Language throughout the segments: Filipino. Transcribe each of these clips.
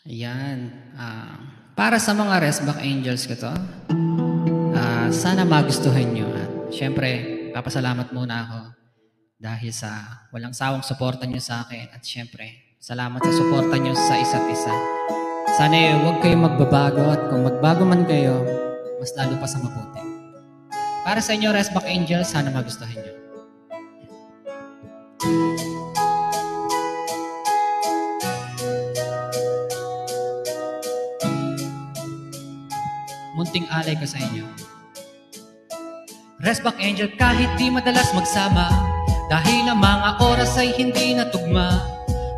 Ayan. Para sa mga Resback Angels ko to, sana magustuhan nyo. At syempre, papasalamat muna ako dahil sa walang sawang suporta nyo sa akin. At syempre, salamat sa suporta nyo sa isa't isa. Sana huwag kayong magbabago at kung magbago man kayo, mas lalo pa sa mabuti. Para sa inyo, Resback Angels, sana magustuhan nyo. Munting alay ko sa inyo. Resback Angel, kahit di madalas magsama, dahil ang mga oras ay hindi natugma,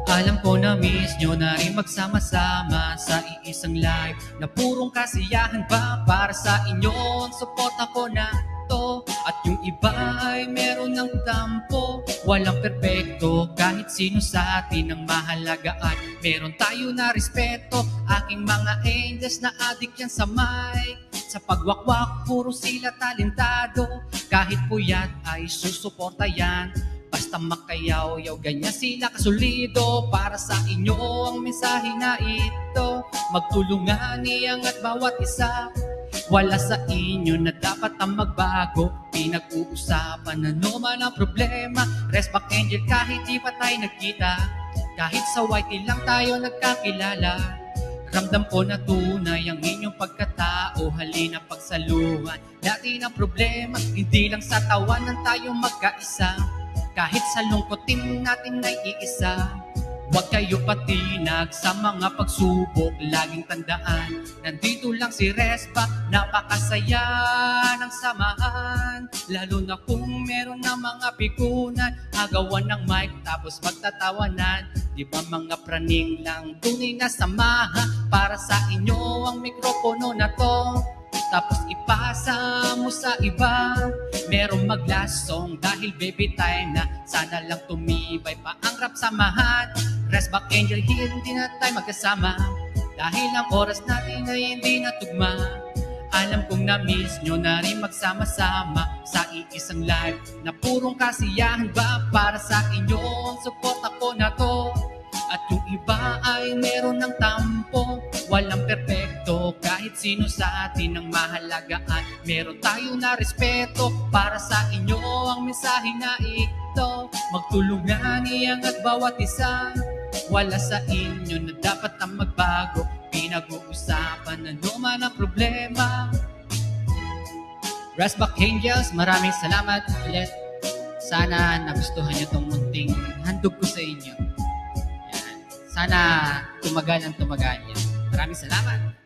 alam ko na miss nyo na rin magsama-sama sa iisang live na purong kasiyahan ba para sa inyo. Ang suporta ko na to at yung iba ay meron ng tampo. Walang perpekto, kahit sino sa atin ang mahalaga at meron tayo na respeto. Aking mga angels na adik yan sa mic, sa pagwakwak puro sila talentado. Kahit puyat ay susuporta yan, basta makayaw-yaw, ganyan sila kasulido. Para sa inyo ang mensahe na ito, magtulungan iangat bawat isa. Wala sa inyo na dapat ang magbago, pinag-uusapan ano man ang problema. Resback Angel, kahit di pa tayo nagkita, kahit sa YT lang tayo nagkakilala, ramdam ko na tunay ang inyong pagkatao. Halina pagsaluhan natin ang problema, hindi lang sa tawanan tayo magkaisa. Kahit sa lungkotin natin ay iisa, huwag kayo patinag sa mga pagsubok. Laging tandaan, nandito lang si Resback, napakasaya ng samahan. Lalo na kung meron na mga pikunan, agawan ng mic tapos magtatawanan. Di ba mga praning lang tunay na samahan? Para sa inyo ang mikropono na to, tapos ipasa mo sa iba. Merong mag-last song dahil baby time na, sana lang tumibay pa ang rap samahan. Resback Angel, hindi na tayo magkasama dahil ang oras natin ay hindi natugma. Alam kong na-miss nyo na rin magsama-sama sa iisang live na purong kasiyahan ba. Para sa inyo ang support ako na to at yung iba ay meron ng tampo. Walang perpekto, kahit sino sa atin ang mahalaga at meron tayo na respeto. Para sa inyo ang mensahe na ito, magtulungan iangat bawat isa. Wala sa inyo na dapat ang magbago, pinag-uusapan ano man ang problema. Resback Angels, maraming salamat ulit. Sana nagustuhan nyo itong munting handog ko sa inyo. Sana tumagal ang tumagal yan. Maraming salamat.